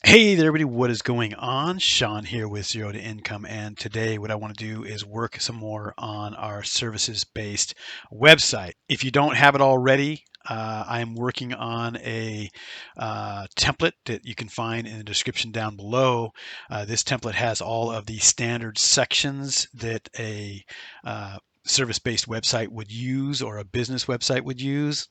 Hey there, everybody. What is going on? Sean here with Zero to Income. And today, what I want to do is work some more on our services based website. If you don't have it already, I'm working on a template that you can find in the description down below. This template has all of the standard sections that a service based website would use or a business website would use.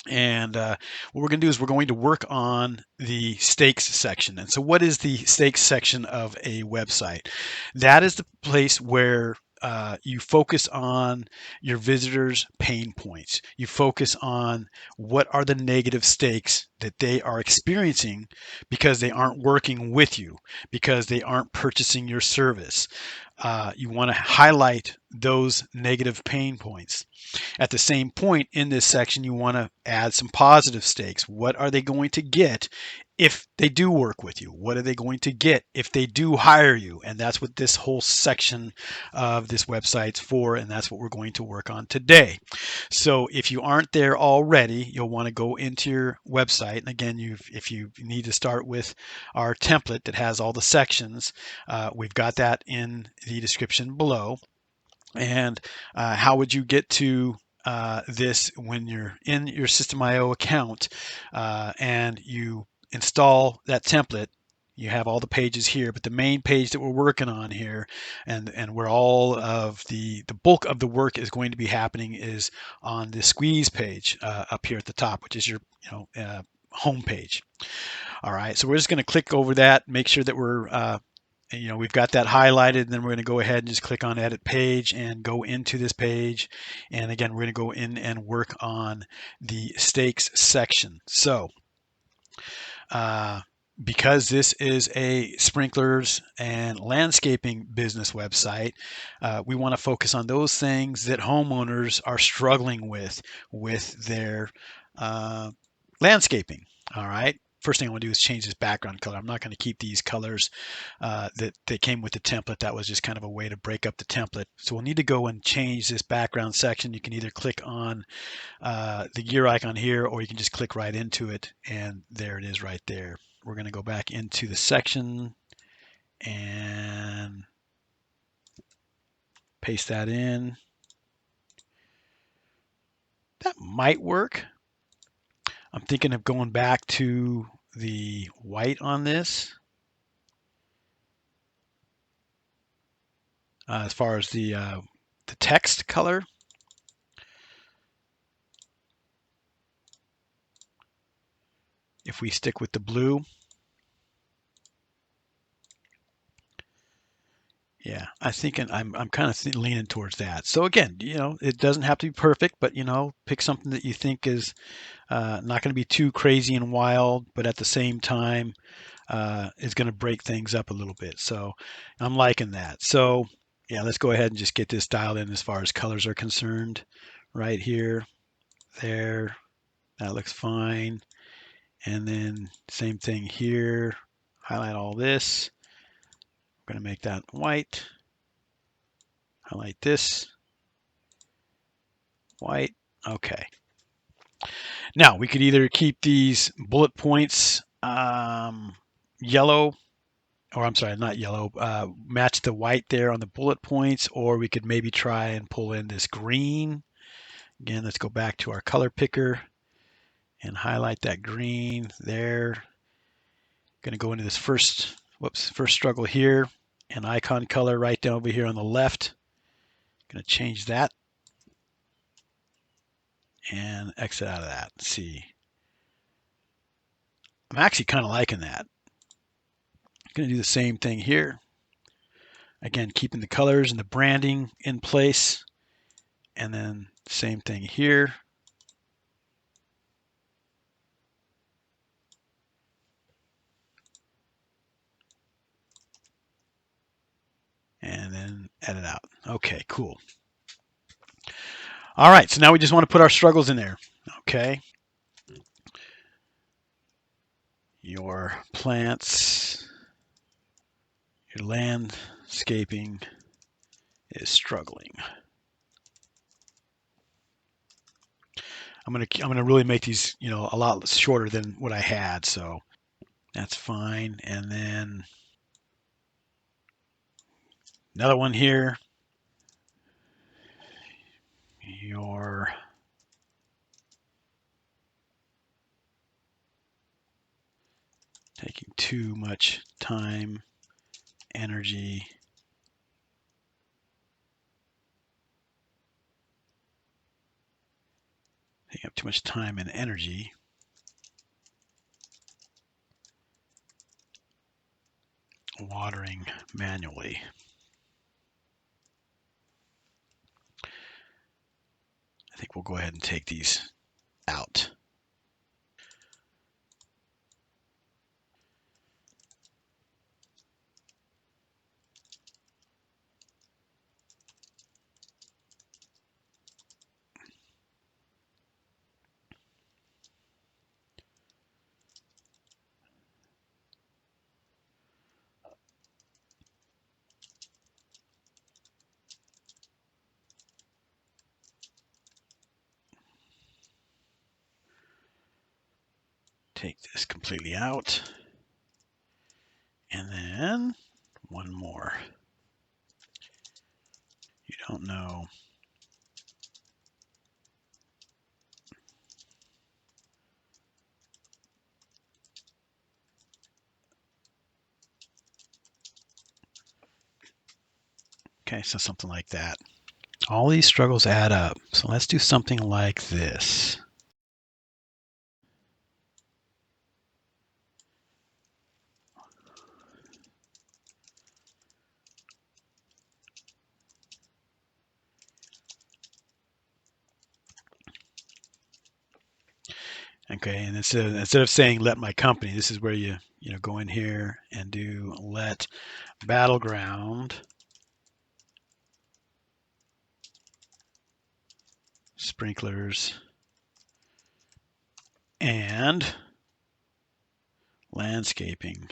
And what we're going to do is we're going to work on the stakes section. And so, what is the stakes section of a website? That is the place where you focus on your visitors' pain points. You focus on what are the negative stakes that they are experiencing because they aren't working with you, because they aren't purchasing your service. You want to highlight those negative pain points. At the same point in this section, you want to add some positive stakes. What are they going to get if they do work with you? What are they going to get if they do hire you? And that's what this whole section of this website's for, and that's what we're going to work on today. So if you aren't there already, you'll want to go into your website. And again, if you need to start with our template that has all the sections, we've got that in the description below. And how would you get to this when you're in your Systeme.io account and you install that template? You have all the pages here, but the main page that we're working on here, and where all of the bulk of the work is going to be happening, is on the squeeze page up here at the top, which is your home page. All right, so we're just going to click over that, make sure that we've got that highlighted, and then we're going to go ahead and just click on edit page and go into this page. And again, we're going to go in and work on the stakes section. So because this is a sprinklers and landscaping business website, we want to focus on those things that homeowners are struggling with their landscaping. All right. First thing I want to do is change this background color. I'm not going to keep these colors that came with the template. That was just kind of a way to break up the template. So we'll need to go and change this background section. You can either click on the gear icon here, or you can just click right into it, and there it is right there. We're going to go back into the section and paste that in. That might work. I'm thinking of going back to the white on this as far as the text color. If we stick with the blue, yeah, I think I'm kind of leaning towards that. So again, it doesn't have to be perfect, but pick something that you think is not going to be too crazy and wild, but at the same time is going to break things up a little bit. So I'm liking that. So yeah, let's go ahead and just get this dialed in as far as colors are concerned. Right here, there, that looks fine. And then same thing here. Highlight all this. I'm going to make that white. Highlight this. White. Okay. Now we could either keep these bullet points yellow, or I'm sorry, not yellow, match the white there on the bullet points, or we could maybe try and pull in this green. Again, let's go back to our color picker and highlight that green there. Going to go into this first struggle here, and icon color right down over here on the left. Going to change that and exit out of that. Let's see. I'm actually kind of liking that. Going to do the same thing here. Again, keeping the colors and the branding in place. And then same thing here. And then edit out. Okay, cool. All right, so now we just want to put our struggles in there. Okay. Your plants, your landscaping is struggling. I'm gonna really make these a lot shorter than what I had. So That's fine. And then another one here. You're taking too much time, energy, taking up too much time and energy watering manually. I think we'll go ahead and take these out. Take this completely out. And then one more. You don't know. Okay, so something like that. All these struggles add up. So let's do something like this. Okay, and instead of saying let my company, this is where you go in here and do let battleground sprinklers and landscaping.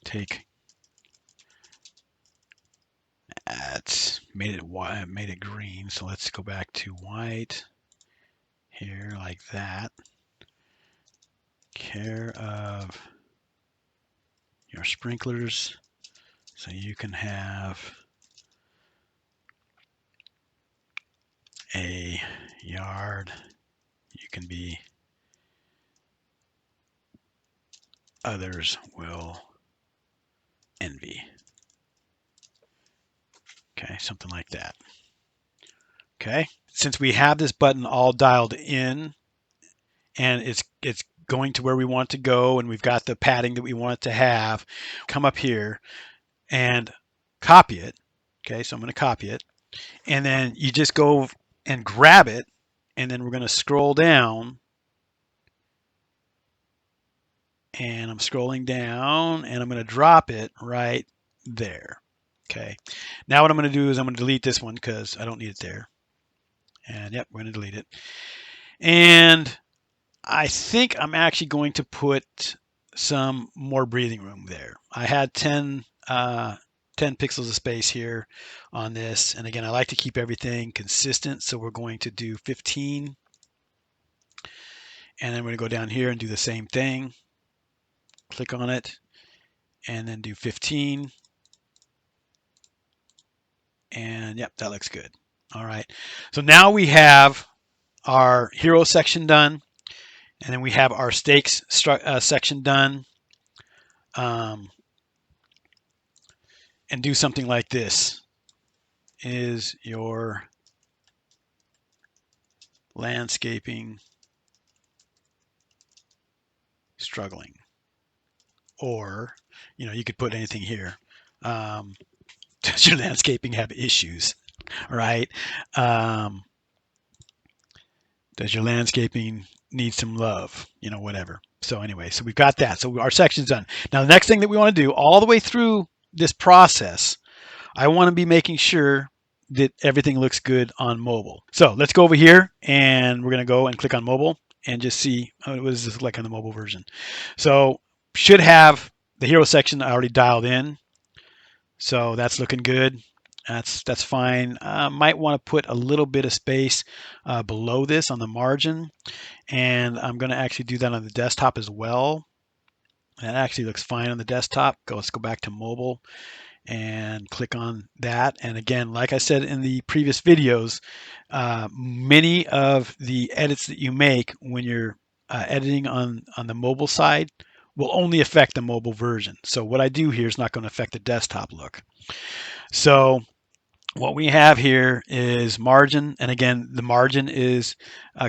Take it's made it white, made it green. So let's go back to white here like that. Care of your sprinklers so you can have a yard you can be others will envy. Okay, something like that. Okay, since we have this button all dialed in and it's going to where we want to go and we've got the padding that we want it to have, come up here and copy it. Okay, so I'm going to copy it. And then you just go and grab it, and then we're going to scroll down. And I'm scrolling down, and I'm going to drop it right there. Okay. Now what I'm going to do is I'm going to delete this one because I don't need it there. And yep, we're going to delete it. And I think I'm actually going to put some more breathing room there. I had 10 pixels of space here on this. And again, I like to keep everything consistent. So we're going to do 15. And then we're going to go down here and do the same thing. Click on it and then do 15. And yep, that looks good. All right. So now we have our hero section done. And then we have our stakes section done. And do something like this. Is your landscaping struggling? Or, you could put anything here. Does your landscaping have issues? Right? Does your landscaping need some love? Whatever. So anyway, so we've got that. So our section's done. Now the next thing that we want to do all the way through this process, I want to be making sure that everything looks good on mobile. So let's go over here and we're going to go and click on mobile and just see what does this look like on the mobile version. So should have The hero section I already dialed in, so that's looking good. That's fine. Might want to put a little bit of space below this on the margin, and I'm going to actually do that on the desktop as well. That actually looks fine on the desktop. Let's go back to mobile and click on that. And again, like I said in the previous videos, many of the edits that you make when you're editing on the mobile side will only affect the mobile version. So what I do here is not going to affect the desktop look. So what we have here is margin, and again, the margin is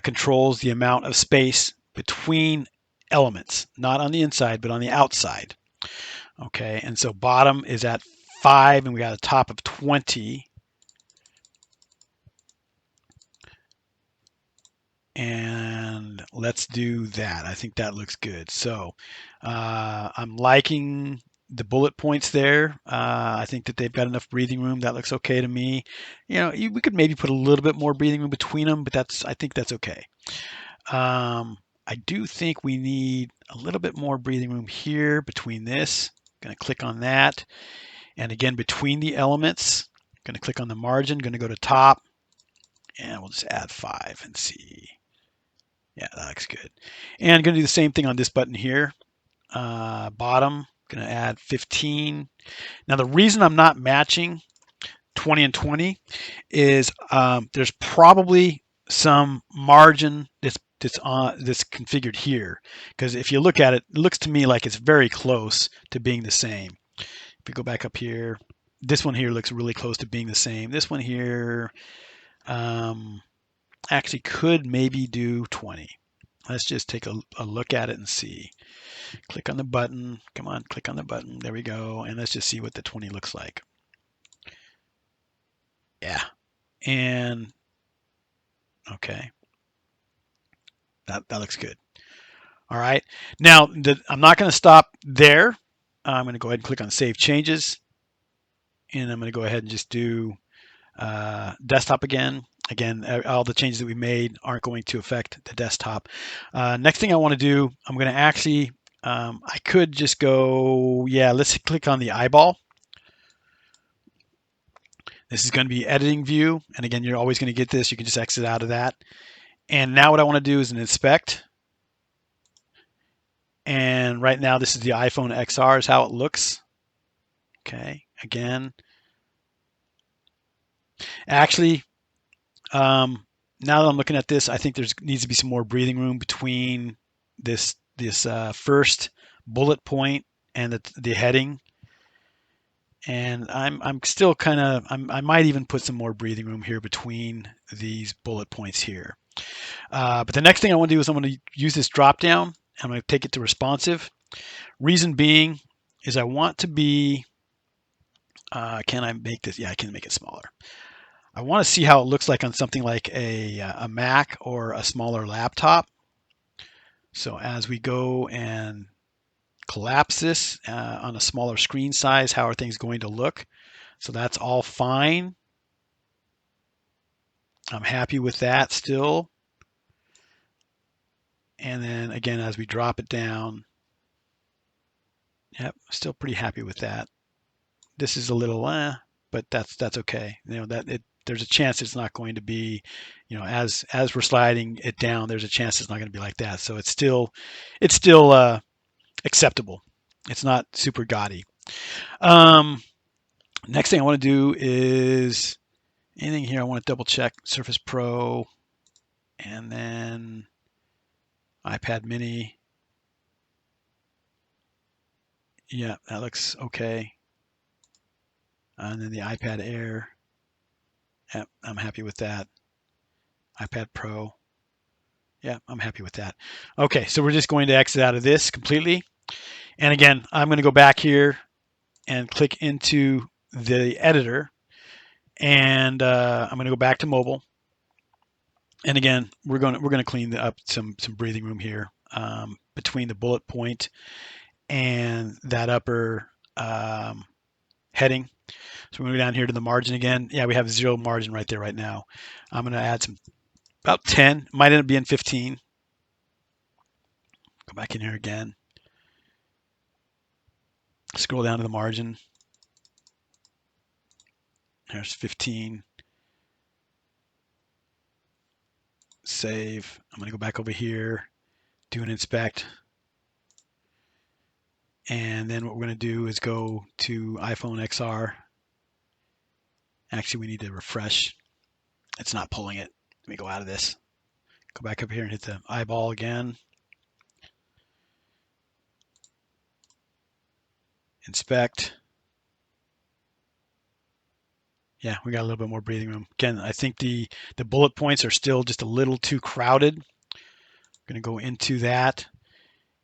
controls the amount of space between elements, not on the inside, but on the outside. Okay, and so bottom is at 5, and we got a top of 20. And let's do that. I think that looks good. So I'm liking the bullet points there. I think that they've got enough breathing room. That looks okay to me. We could maybe put a little bit more breathing room between them, but I think that's okay. I do think we need a little bit more breathing room here between this. Going to click on that. And again, between the elements, going to click on the margin, going to go to top, and we'll just add 5 and see. Yeah, that looks good. And I'm going to do the same thing on this button here. Bottom, going to add 15. Now, the reason I'm not matching 20 and 20 is there's probably some margin that's configured here. Because if you look at it, it looks to me like it's very close to being the same. If we go back up here, this one here looks really close to being the same. This one here actually could maybe do 20. Let's just take a look at it and see. Click on the button. Come on, click on the button. There we go. And let's just see what the 20 looks like. Yeah. And okay. That looks good. All right. Now, I'm not going to stop there. I'm going to go ahead and click on Save Changes. And I'm going to go ahead and just do desktop again. Again, all the changes that we made aren't going to affect the desktop. Next thing I want to do, I'm going to actually, I could just go, yeah, let's click on the eyeball. This is going to be editing view. And again, you're always going to get this. You can just exit out of that. And now what I want to do is an inspect. And right now, this is the iPhone XR is how it looks. Okay, again. Actually, now that I'm looking at this, I think needs to be some more breathing room between this first bullet point and the heading. And I'm still kind of I might even put some more breathing room here between these bullet points here. But the next thing I want to do is I'm going to use this drop down. I'm going to take it to responsive. Reason being is I want to be. Can I make this? Yeah, I can make it smaller. I want to see how it looks like on something like a Mac or a smaller laptop. So as we go and collapse this on a smaller screen size, how are things going to look? So that's all fine. I'm happy with that still. And then again, as we drop it down, yep, still pretty happy with that. This is a little, but that's okay. There's a chance it's not going to be, as we're sliding it down, there's a chance it's not going to be like that. So it's still acceptable. It's not super gaudy. Next thing I want to do is anything here. I want to double check Surface Pro, and then iPad Mini. Yeah, that looks okay. And then the iPad Air. Yeah, I'm happy with that. iPad Pro. Yeah, I'm happy with that. Okay, so we're just going to exit out of this completely. And again, I'm going to go back here and click into the editor. And I'm going to go back to mobile. And again, we're going to clean up some breathing room here between the bullet point and that upper heading. So we're going to go down here to the margin again. Yeah, we have 0 margin right there right now. I'm going to add about 10. Might end up being 15. Go back in here again. Scroll down to the margin. There's 15. Save. I'm going to go back over here, do an inspect. And then what we're going to do is go to iPhone XR. Actually, we need to refresh. It's not pulling it. Let me go out of this. Go back up here and hit the eyeball again. Inspect. Yeah, we got a little bit more breathing room. Again, I think the bullet points are still just a little too crowded. I'm going to go into that.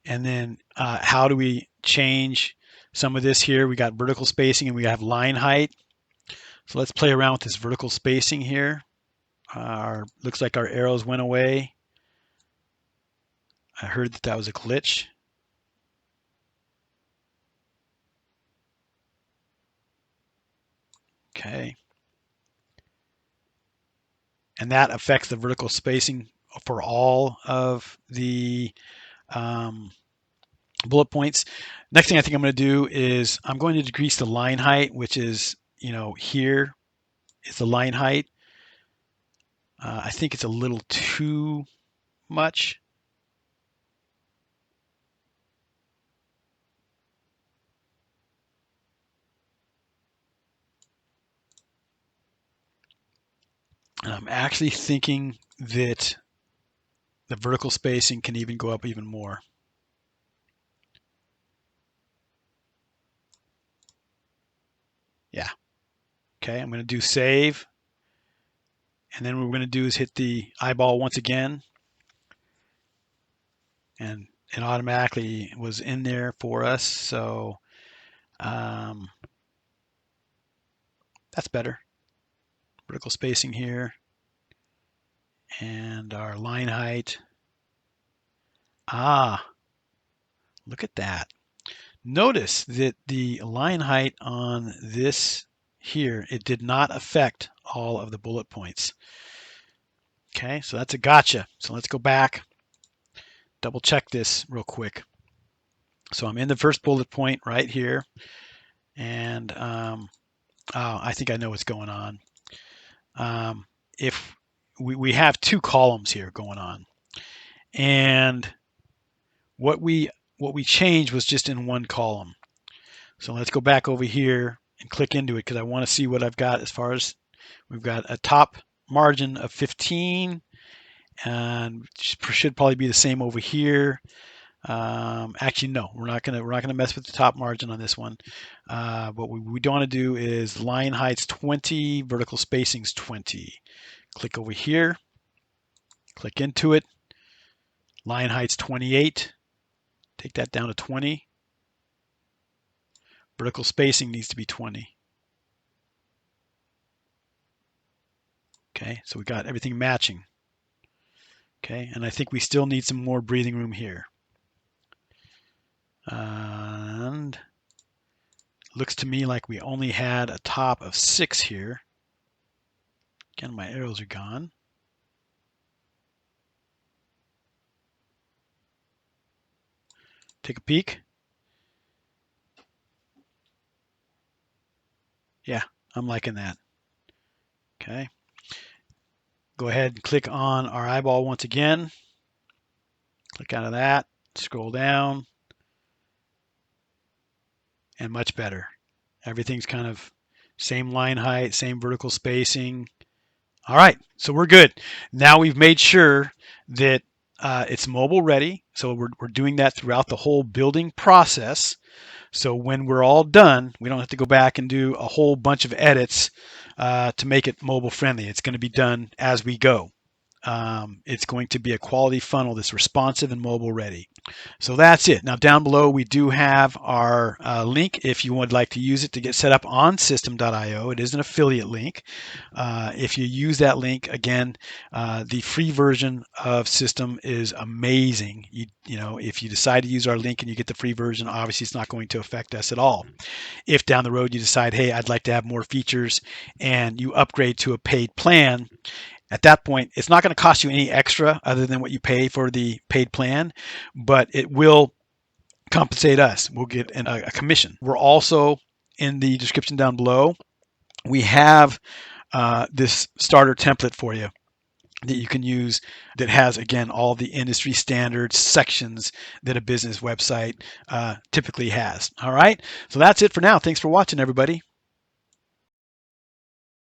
And then how do we change some of this here? We got vertical spacing and we have line height. So let's play around with this vertical spacing here. Looks like our arrows went away. I heard that that was a glitch. Okay. And that affects the vertical spacing for all of the bullet points. Next thing I think I'm going to do is I'm going to decrease the line height, which is, here is the line height. I think it's a little too much. And I'm actually thinking that the vertical spacing can even go up even more. Yeah. Okay, I'm going to do save. And then what we're going to do is hit the eyeball once again. And it automatically was in there for us. So that's better. Vertical spacing here. And our line height. Look at that. Notice that the line height on this here, it did not affect all of the bullet points. Okay, so that's a gotcha. So let's go back, double check this real quick. So I'm in the first bullet point right here, and I think I know what's going on. If we have two columns here going on, and what we changed was just in one column. So let's go back over here and click into it because I want to see what I've got as far as we've got a top margin of 15 and should probably be the same over here. Actually, no, we're not gonna mess with the top margin on this one. What we don't want to do is line height's 20, vertical spacing's 20. Click over here, click into it. Line height's 28. Take that down to 20. Vertical spacing needs to be 20. Okay, so we got everything matching. Okay, and I think we still need some more breathing room here. And looks to me like we only had a top of 6 here. Again, my arrows are gone. Take a peek. Yeah, I'm liking that. Okay. Go ahead and click on our eyeball once again. Click out of that, scroll down, and much better. Everything's kind of same line height, same vertical spacing. All right, so we're good. Now we've made sure that it's mobile ready. So we're doing that throughout the whole building process. So when we're all done, we don't have to go back and do a whole bunch of edits to make it mobile friendly. It's going to be done as we go. It's going to be a quality funnel that's responsive and mobile ready. So that's it. Now down below we do have our link if you would like to use it to get set up on Systeme.io. It is an affiliate link. If you use that link, again, the free version of Systeme is amazing. You know, if you decide to use our link and you get the free version, obviously it's not going to affect us at all. If down the road you decide, hey, I'd like to have more features and you upgrade to a paid plan, at that point, it's not going to cost you any extra other than what you pay for the paid plan, but it will compensate us. We'll get a commission. We're also in the description down below. We have this starter template for you that you can use that has, again, all the industry standard sections that a business website typically has. All right. So that's it for now. Thanks for watching, everybody.